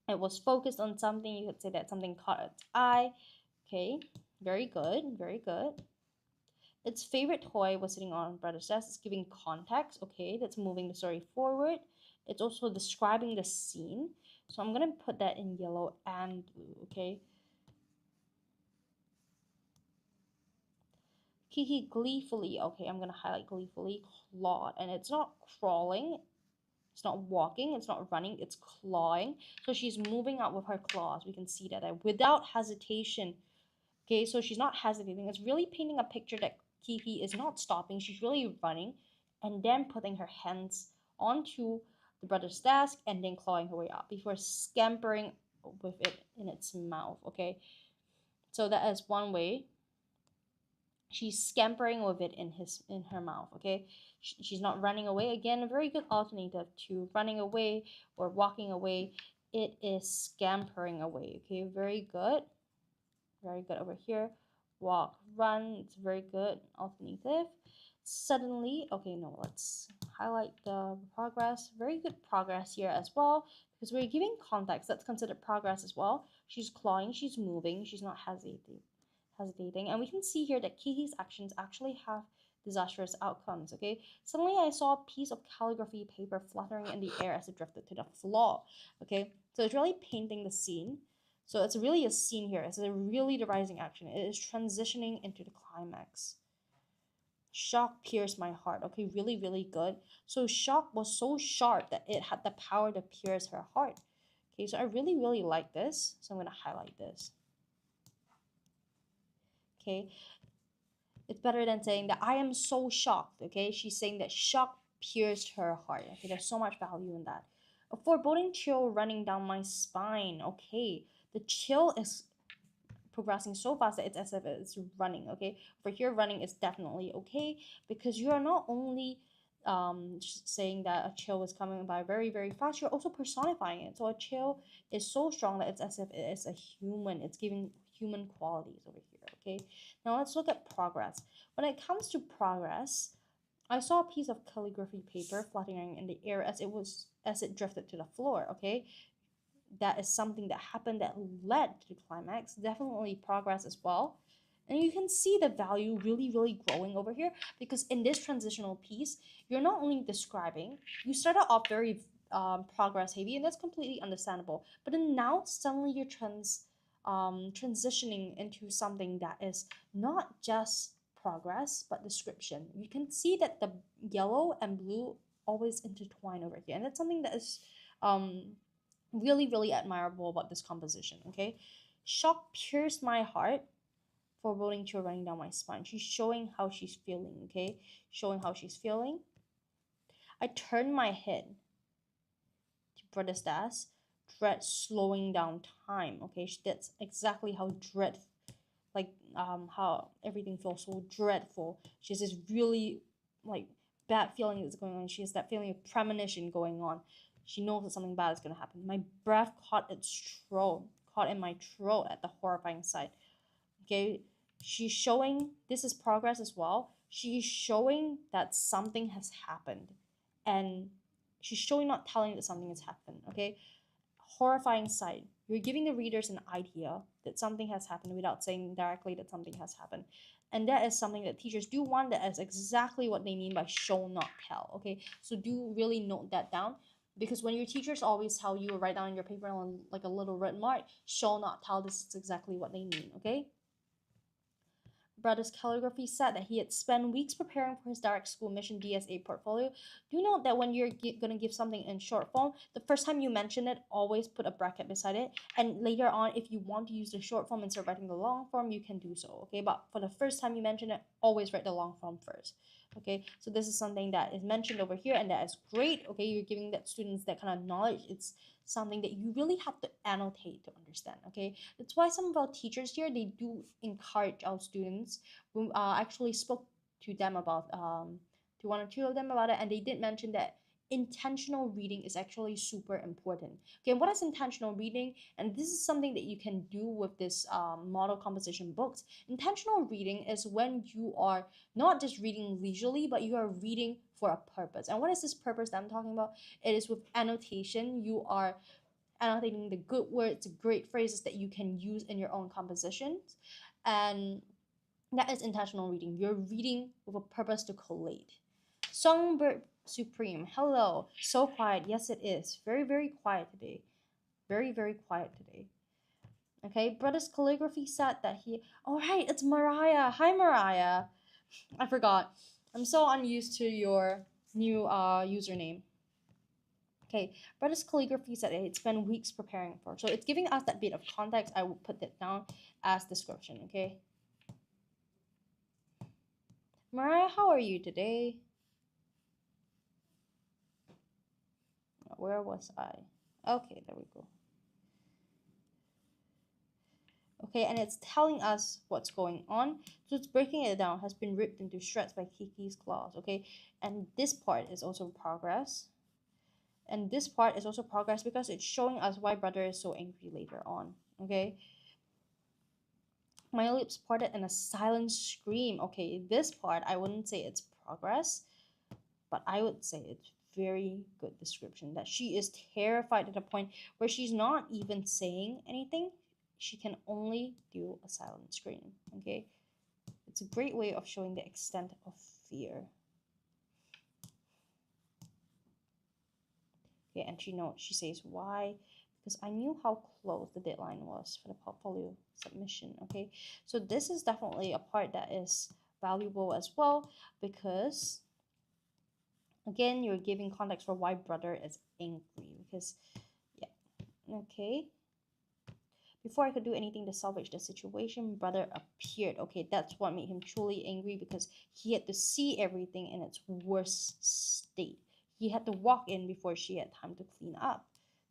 it was focused on something, you could say that something caught its eye. Okay, very good, very good. Its favorite toy was sitting on brother's desk. It's giving context. Okay, that's moving the story forward. It's also describing the scene. So I'm gonna put that in yellow and blue. Okay. Kiki gleefully. Okay, I'm gonna highlight gleefully. Clawed, and it's not crawling. It's not walking, it's not running, it's clawing. So she's moving out with her claws. We can see that without hesitation. Okay, so she's not hesitating. It's really painting a picture that Kiki is not stopping. She's really running and then putting her hands onto the brother's desk and then clawing her way up before scampering with it in its mouth. Okay, so that is one way. She's scampering with it in her mouth. Okay, she's not running away. Again, a very good alternative to running away or walking away. It is scampering away. Okay, very good, very good over here. Walk, run, it's very good alternative. Suddenly, okay, no, let's highlight the progress. Very good progress here as well, because we're giving context. That's considered progress as well. She's clawing, she's moving, she's not hesitating, and we can see here that Kiki's actions actually have disastrous outcomes. Okay, suddenly I saw a piece of calligraphy paper fluttering in the air as it drifted to the floor. Okay, so it's really painting the scene. So it's really a scene here. It's a really the rising action. It is transitioning into the climax. Shock pierced my heart. Okay, really good. So shock was so sharp that it had the power to pierce her heart. Okay, so I really like this. So I'm gonna highlight this. Okay, it's better than saying that I am so shocked. Okay, she's saying that shock pierced her heart. Okay, there's so much value in that. A foreboding chill running down my spine. Okay, the chill is progressing so fast that it's as if it's running. Okay, for here running is definitely okay, because you are not only saying that a chill is coming by very fast, you're also personifying it. So a chill is so strong that it's as if it is a human. It's giving human qualities over here. Okay, now let's look at progress. When it comes to progress, I saw a piece of calligraphy paper fluttering in the air as it drifted to the floor. Okay, that is something that happened that led to the climax. Definitely progress as well. And you can see the value really growing over here, because in this transitional piece, you're not only describing, you started off very progress heavy, and that's completely understandable. But then now suddenly you're transitioning into something that is not just progress but description. You can see that the yellow and blue always intertwine over here, and that's something that is really admirable about this composition. Okay, shock pierced my heart, foreboding chill running down my spine. She's showing how she's feeling. Okay, showing how she's feeling. I turned my head to brother's desk, dread slowing down time. Okay, that's exactly how dread, like how everything feels so dreadful. She has this really like bad feeling that's going on. She has that feeling of premonition going on. She knows that something bad is going to happen. My breath caught in my throat at the horrifying sight. Okay, she's showing this is progress as well. She's showing that something has happened, and she's showing, not telling that something has happened. Okay, horrifying sight. You're giving the readers an idea that something has happened without saying directly that something has happened. And that is something that teachers do want. That is exactly what they mean by show, not tell. Okay, so do really note that down, because when your teachers always tell you or write down in your paper on like a little red mark, show, not tell, this is exactly what they mean. Okay. Brother's calligraphy said that he had spent weeks preparing for his direct school mission DSA portfolio. Do note that when you're going to give something in short form, the first time you mention it, always put a bracket beside it. And later on, if you want to use the short form instead of writing the long form, you can do so. Okay, but for the first time you mention it, always write the long form first. Okay, so this is something that is mentioned over here, and that is great. Okay, you're giving that students that kind of knowledge. It's something that you really have to annotate to understand. Okay, that's why some of our teachers here, they do encourage our students. We actually spoke to them about to one or two of them about it, and they did mention that intentional reading is actually super important. Okay, what is intentional reading? And this is something that you can do with this model composition books. Intentional reading is when you are not just reading leisurely, but you are reading for a purpose. And what is this purpose that I'm talking about? It is with annotation. You are annotating the good words, great phrases that you can use in your own compositions. And that is intentional reading. You're reading with a purpose to collate. Songbird Supreme, hello. So quiet. Yes, it is. Very, very quiet today. Very, very quiet today. Okay, Brother's calligraphy said that he. All right, it's Mariah. Hi, Mariah. I forgot. I'm so unused to your new username. Okay, Brother's calligraphy said it spent weeks preparing for. So it's giving us that bit of context. I will put that down as description. Okay. Mariah, how are you today? Where was I? Okay, there we go. Okay, and it's telling us what's going on. So it's breaking it down, has been ripped into shreds by Kiki's claws. Okay, and this part is also progress. And this part is also progress because it's showing us why brother is so angry later on. Okay. My lips parted in a silent scream. Okay, this part I wouldn't say it's progress, but I would say it's very good description that she is terrified at a point where she's not even saying anything. She can only do a silent scream. Okay, it's a great way of showing the extent of fear. Okay, and she says why, because I knew how close the deadline was for the portfolio submission. Okay, so this is definitely a part that is valuable as well, because again, you're giving context for why brother is angry. Because yeah, okay, before I could do anything to salvage the situation, brother appeared. Okay, that's what made him truly angry, because he had to see everything in its worst state. He had to walk in before she had time to clean up.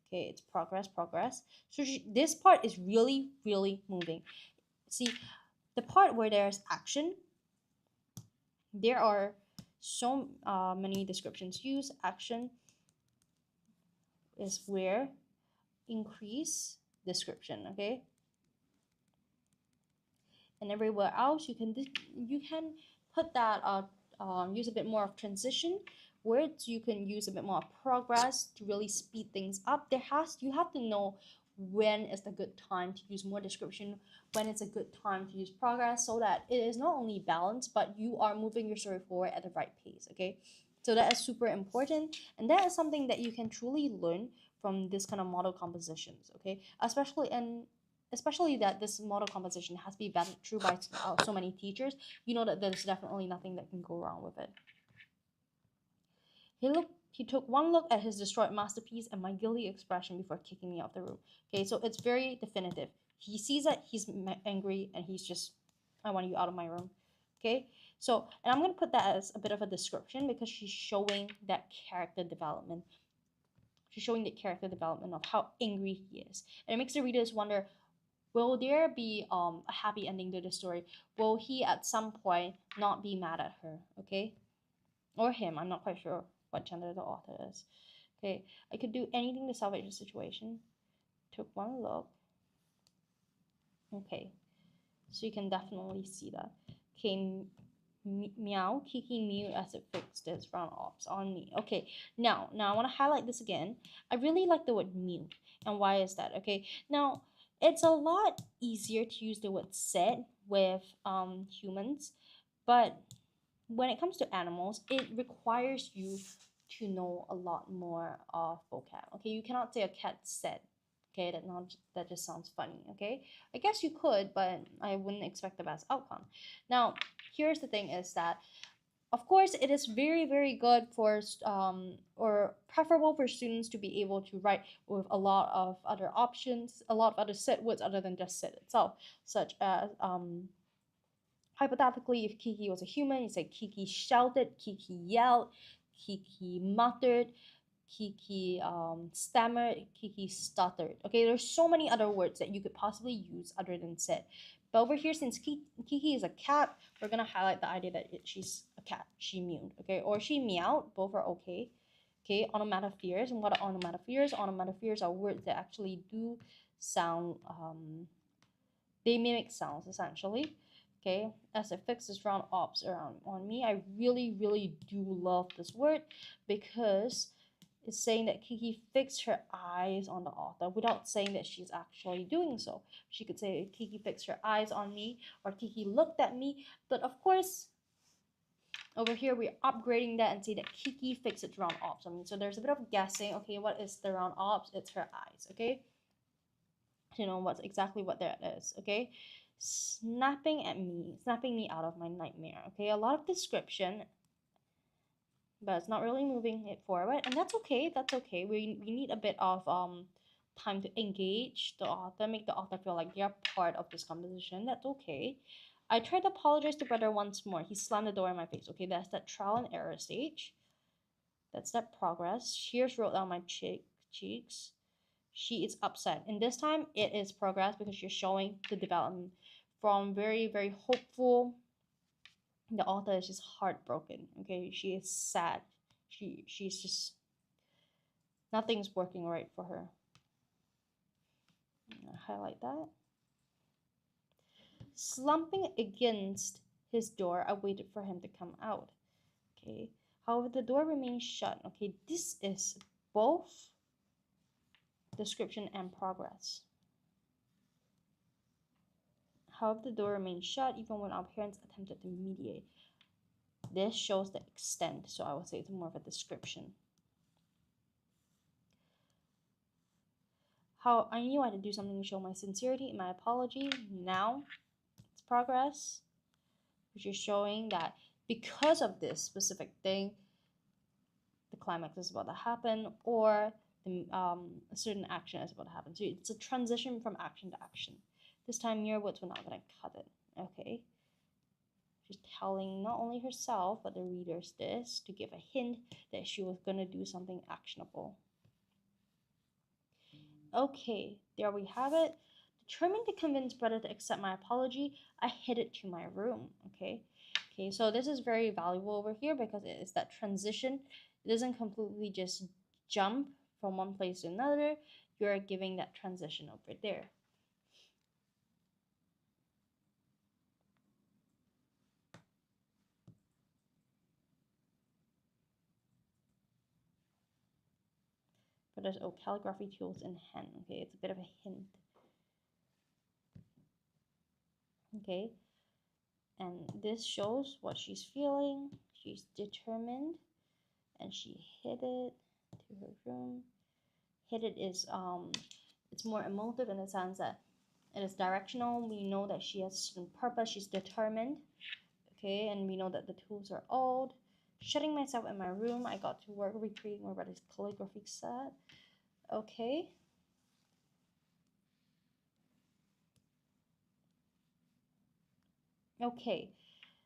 Okay, it's progress, progress. So this part is really, really moving. See, the part where there's action, there are so many descriptions used. Action is where increase description. Okay, and everywhere else you can put that use a bit more of transition words. You can use a bit more progress to really speed things up. You have to know when is the good time to use more description, when it's a good time to use progress, so that it is not only balanced but you are moving your story forward at the right pace. Okay, so that is super important, and that is something that you can truly learn from this kind of model compositions. Okay, especially that this model composition has been vetted through by so many teachers. You know that there's definitely nothing that can go wrong with it. He took one look at his destroyed masterpiece and my guilty expression before kicking me out the room. Okay, so it's very definitive. He sees that he's angry and he's just, I want you out of my room. Okay, so, and I'm going to put that as a bit of a description because she's showing that character development. She's showing the character development of how angry he is. And it makes the readers wonder, will there be a happy ending to the story? Will he at some point not be mad at her? Okay, or him? I'm not quite sure what gender the author is. Okay, I could do anything to salvage the situation. Took one look. Okay, So you can definitely see that. Okay, meow, Kiki mewed as it fixed its round ops on me. Okay, now I want to highlight this again. I really like the word mewed. And why is that? Okay, now it's a lot easier to use the word said with humans, but when it comes to animals, it requires you to know a lot more of vocab. Okay, you cannot say a cat said. Okay, that just sounds funny. Okay, I guess you could, but I wouldn't expect the best outcome. Now, here's the thing: is that of course it is very good for or preferable for students to be able to write with a lot of other options, a lot of other set words other than just set itself, such as hypothetically, if Kiki was a human, you say Kiki shouted, Kiki yelled, Kiki muttered, Kiki stammered, Kiki stuttered. Okay, there's so many other words that you could possibly use other than said. But over here, since Kiki is a cat, we're gonna highlight the idea that she's a cat. She mewed, okay, or she meowed. Both are okay. Okay, onomatopoeias. And what are onomatopoeias? Onomatopoeias are words that actually do sound. They mimic sounds essentially. Okay, as it fixes round ops around on me, I really do love this word because it's saying that Kiki fixed her eyes on the author without saying that she's actually doing so. She could say Kiki fixed her eyes on me or Kiki looked at me, but of course over here we're upgrading that and say that Kiki fixed its round ops on me. So there's a bit of guessing. Okay, what is the round ops? It's her eyes. Okay, to know what's exactly what that is. Okay, snapping me out of my nightmare. Okay, a lot of description, but it's not really moving it forward, and that's okay. That's okay. We need a bit of time to engage the author, make the author feel like they're part of this composition. That's okay. I tried to apologize to brother once more. He slammed the door in my face. Okay, that's that trial and error stage. That's that progress. Tears rolled down my cheeks. She is upset, and this time it is progress because you're showing the development from very hopeful. The author is just heartbroken. Okay, she is sad. She's just nothing's working right for her. Highlight that. Slumping against his door, I waited for him to come out. Okay, however the door remained shut. Okay, this is both description and progress. However, the door remained shut even when our parents attempted to mediate. This shows the extent, so I would say it's more of a description. How I knew I had to do something to show my sincerity and my apology. Now it's progress, which is showing that because of this specific thing, the climax is about to happen, or a certain action is about to happen. So it's a transition from action to action. This time, mere words were not going to cut it. Okay. She's telling not only herself but the readers this to give a hint that she was going to do something actionable. Okay, there we have it. Determined to convince brother to accept my apology, I headed to my room. Okay, so this is very valuable over here because it is that transition. It doesn't completely just jump from one place to another. You're giving that transition over there. But there's calligraphy tools in hand. Okay, it's a bit of a hint. Okay, and this shows what she's feeling. She's determined, and she headed to her room. Headed is it's more emotive in the sense that it is directional. We know that she has some purpose. She's determined. Okay, and we know that the tools are old. Shutting myself in my room, I got to work recreating my brother's calligraphy set. Okay. Okay.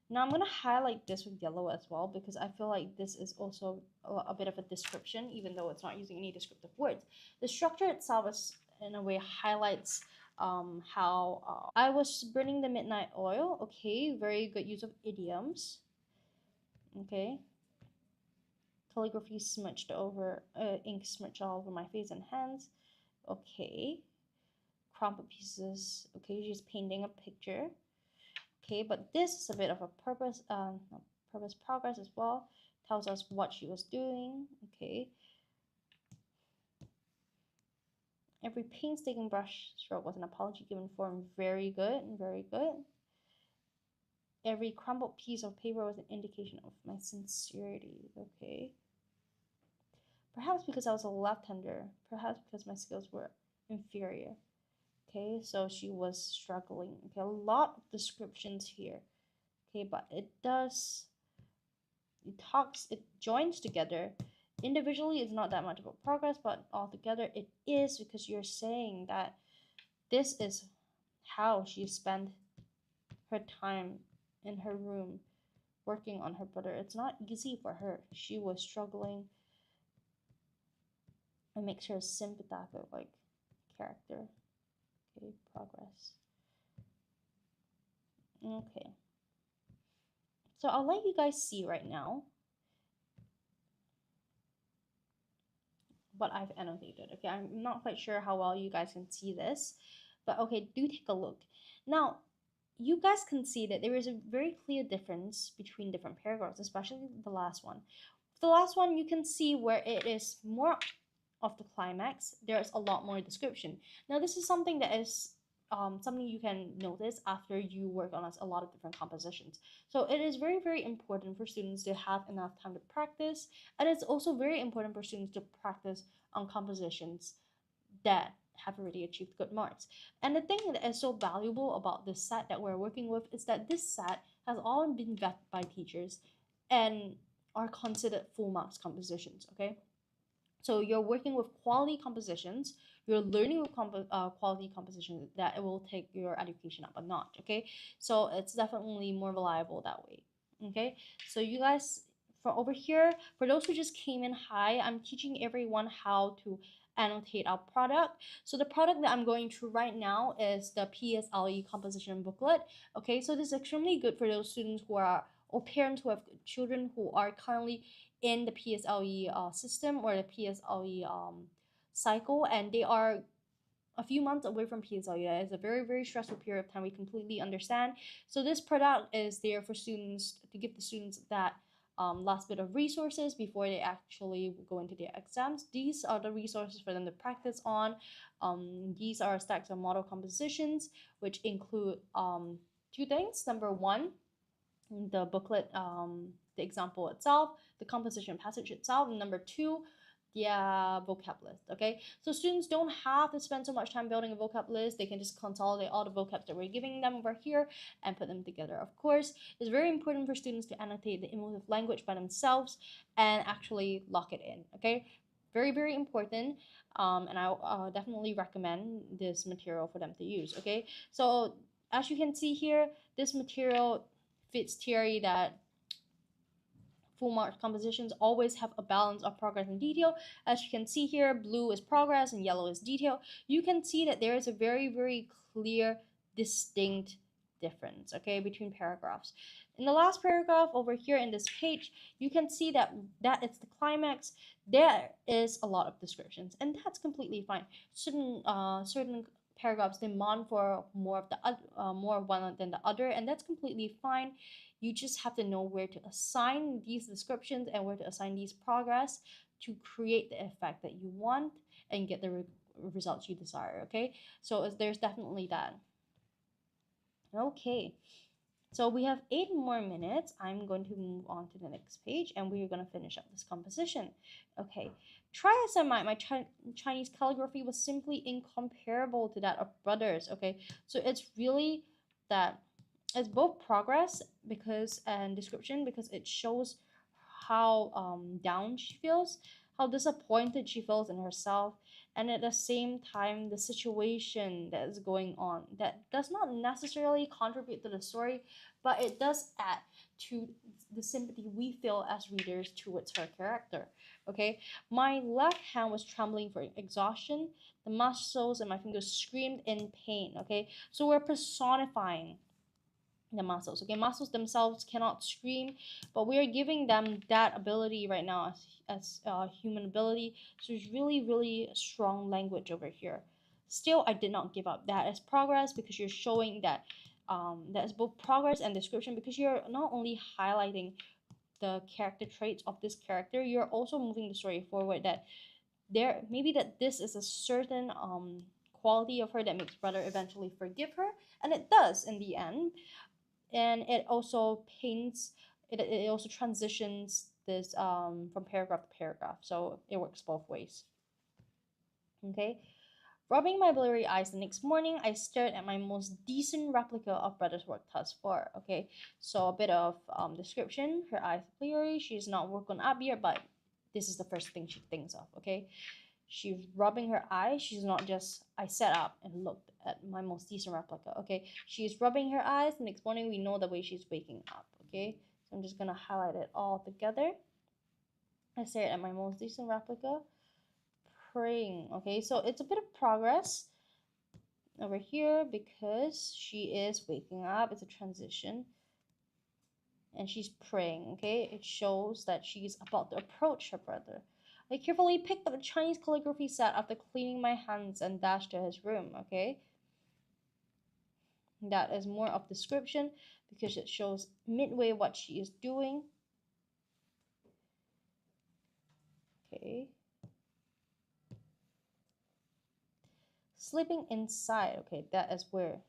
Now I'm going to highlight this with yellow as well because I feel like this is also a bit of a description, even though it's not using any descriptive words. The structure itself is, in a way, highlights how I was burning the midnight oil. Okay, very good use of idioms. Okay. Calligraphy smudged over, ink smudged all over my face and hands. Okay. Crumpled pieces. Okay, she's painting a picture. Okay, but this is a bit of a purpose, purpose progress as well. Tells us what she was doing. Okay. Every painstaking brush stroke was an apology given form. Very good, very good. Every crumbled piece of paper was an indication of my sincerity. Okay. Perhaps because I was a left-hander. Perhaps because my skills were inferior. Okay, so she was struggling. Okay, a lot of descriptions here. Okay, but it joins together. Individually, it's not that much of a progress, but altogether, it is, because you're saying that this is how she spent her time in her room working on her brother. It's not easy for her. She was struggling. It makes her a sympathetic like character. Okay, progress. Okay. So I'll let you guys see right now what I've annotated. Okay, I'm not quite sure how well you guys can see this, but okay, do take a look. Now, you guys can see that there is a very clear difference between different paragraphs, especially the last one. The last one, you can see where it is more of the climax, there's a lot more description. Now, this is something that is something you can notice after you work on a lot of different compositions. So it is very, very important for students to have enough time to practice, and it's also very important for students to practice on compositions that have already achieved good marks. And the thing that is so valuable about this set that we're working with is that this set has all been vetted by teachers and are considered full marks compositions, okay? So you're working with quality compositions, you're learning with quality compositions that it will take your education up a notch, okay? So it's definitely more reliable that way, okay? So you guys, for over here, for those who just came in, hi, I'm teaching everyone how to annotate our product. So the product that I'm going through right now is the PSLE composition booklet, okay? So this is extremely good for those students who are, or parents who have children who are currently in the PSLE system or the PSLE cycle, and they are a few months away from PSLE. It's a very, very stressful period of time. We completely understand. So this product is there for students, to give the students that last bit of resources before they actually go into their exams. These are the resources for them to practice on. These are stacks of model compositions, which include two things. Number one, the booklet, the example itself, the composition passage itself, and number two, the vocab list. Okay, so students don't have to spend so much time building a vocab list. They can just consolidate all the vocabs that we're giving them over here and put them together. Of course, it's very important for students to annotate the emotive language by themselves and actually lock it in. Okay, very, very important. And I definitely recommend this material for them to use. Okay, so as you can see here, this material fits theory that full mark compositions always have a balance of progress and detail. As you can see here, blue is progress and yellow is detail. You can see that there is a very, very clear, distinct difference, okay, between paragraphs. In the last paragraph over here in this page, you can see that it's the climax. There is a lot of descriptions, and that's completely fine. Certain paragraphs demand for more of the more of one than the other, and that's completely fine. You just have to know where to assign these descriptions and where to assign these progress to create the effect that you want and get the results you desire. Okay, so there's definitely that. Okay, so we have 8 more minutes. I'm going to move on to the next page and we're going to finish up this composition. Okay, try as I might, my Chinese calligraphy was simply incomparable to that of brothers. Okay, so it's really that it's both progress because and description, because it shows how down she feels, how disappointed she feels in herself, and at the same time the situation that is going on that does not necessarily contribute to the story, but it does add to the sympathy we feel as readers towards her character. Okay, my left hand was trembling for exhaustion. The muscles in my fingers screamed in pain. Okay, so we're personifying the muscles. Okay, muscles themselves cannot scream, but we are giving them that ability right now as human ability. So it's really, really strong language over here. Still, I did not give up. That is progress because you're showing that that is both progress and description, because you're not only highlighting the character traits of this character, you're also moving the story forward, that there maybe that this is a certain quality of her that makes brother eventually forgive her, and it does in the end. And it also paints, it also transitions this from paragraph to paragraph, so it works both ways. Okay. Rubbing my blurry eyes the next morning, I stared at my most decent replica of brother's work thus far. Okay, so a bit of description. Her eyes blurry. She's not working up yet, but this is the first thing she thinks of. Okay, she's rubbing her eyes. She's not just, I sat up and looked at my most decent replica. Okay, she's rubbing her eyes. The next morning, we know the way she's waking up. Okay, so I'm just gonna highlight it all together. I stared at my most decent replica, praying. Okay, so it's a bit of progress over here because she is waking up. It's a transition, and she's praying. Okay, it shows that she's about to approach her brother. I carefully picked up a Chinese calligraphy set after cleaning my hands and dashed to his room. Okay, that is more of description because it shows midway what she is doing. Okay, sleeping inside. Okay, that is where it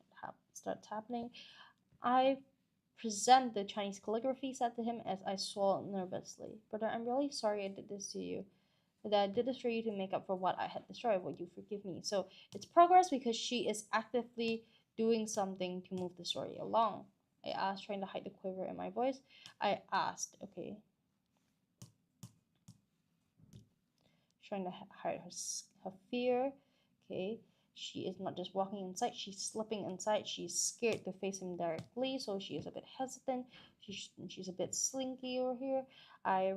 starts happening. I present the Chinese calligraphy set to him as I swallowed nervously. Brother, I'm really sorry I did this to you. That I did this for you to make up for what I had destroyed. Would you forgive me? So it's progress because she is actively doing something to move the story along. I asked, trying to hide the quiver in my voice. I asked, okay, trying to hide her fear. Okay, she is not just walking inside, she's slipping inside. She's scared to face him directly, so she is a bit hesitant. She's a bit slinky over here. I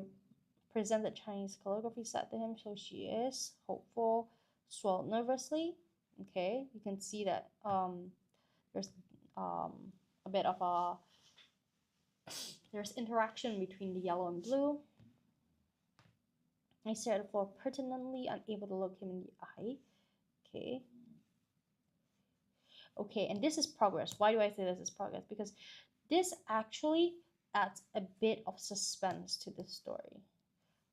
presented Chinese calligraphy set to him, so she is hopeful, swallowed nervously. Okay, you can see that there's um, a bit of a there's interaction between the yellow and blue. I stared at the floor pertinently, unable to look him in the eye. Okay. Okay, and this is progress. Why do I say this is progress? Because this actually adds a bit of suspense to the story.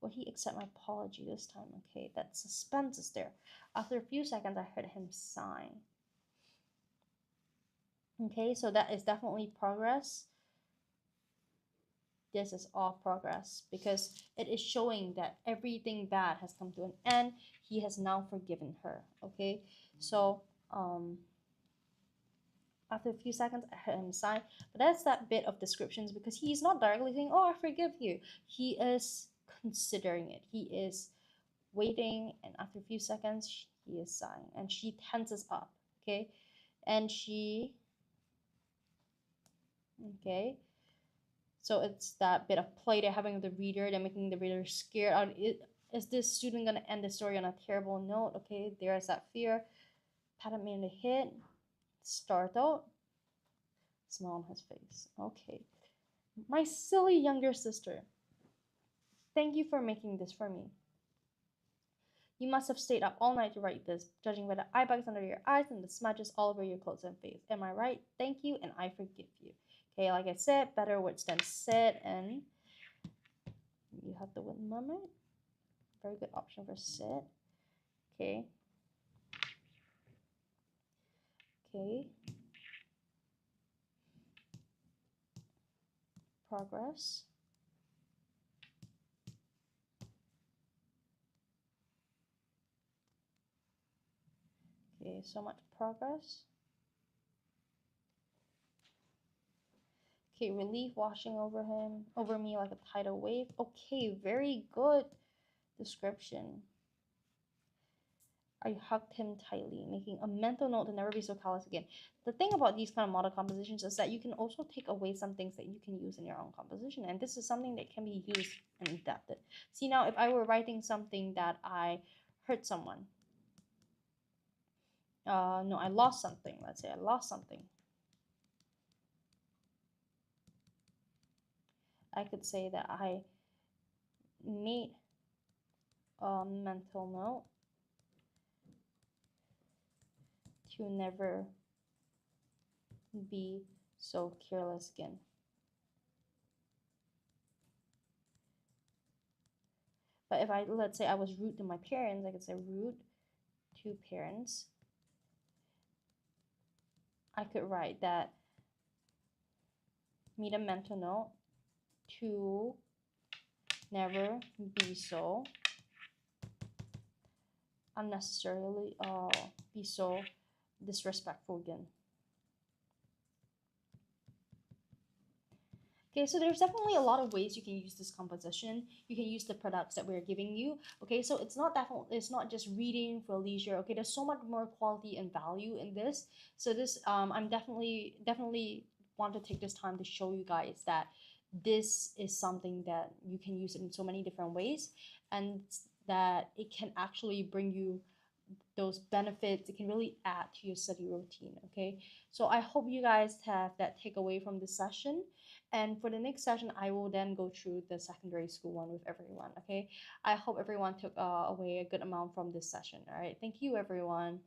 Will he accept my apology this time? Okay, that suspense is there. After a few seconds, I heard him sigh. Okay, so that is definitely progress. This is all progress because it is showing that everything bad has come to an end. He has now forgiven her. Okay, so after a few seconds, I heard him sigh. But that's that bit of descriptions because he's not directly saying, "Oh, I forgive you." He is considering it. He is waiting, and after a few seconds, he is sighing, and she tenses up. Okay, and she, okay, so it's that bit of play they're having with the reader. They're making the reader scared. Is this student gonna end the story on a terrible note? Okay, there's that fear. Patted me in the head, startled, smile on his face. Okay, my silly younger sister. Thank you for making this for me. You must have stayed up all night to write this, judging by the eye bags under your eyes and the smudges all over your clothes and face. Am I right? Thank you, and I forgive you. Okay, like I said, better words than said, and you have the word murmur. Very good option for said. Okay. Okay. Progress. Okay, so much progress. Okay, relief washing over me like a tidal wave. Okay, very good description. I hugged him tightly, making a mental note to never be so callous again. The thing about these kind of model compositions is that you can also take away some things that you can use in your own composition, and this is something that can be used and adapted. See, now if I were writing something that I hurt someone, no, I lost something. Let's say I lost something. I could say that I made a mental note to never be So careless again. But if I, let's say I was rude to my parents, I could say rude to parents. I could write that, made a mental note to never be so unnecessarily be so disrespectful again. Okay, so there's definitely a lot of ways you can use this composition. You can use the products that we're giving you. Okay, so it's not just reading for leisure. Okay, there's so much more quality and value in this. So this I'm definitely want to take this time to show you guys that this is something that you can use in so many different ways, and that it can actually bring you those benefits. It can really add to your study routine. Okay, so I hope you guys have that takeaway from this session, and for the next session I will then go through the secondary school one with everyone. Okay, I hope everyone took away a good amount from this session. All right, thank you everyone.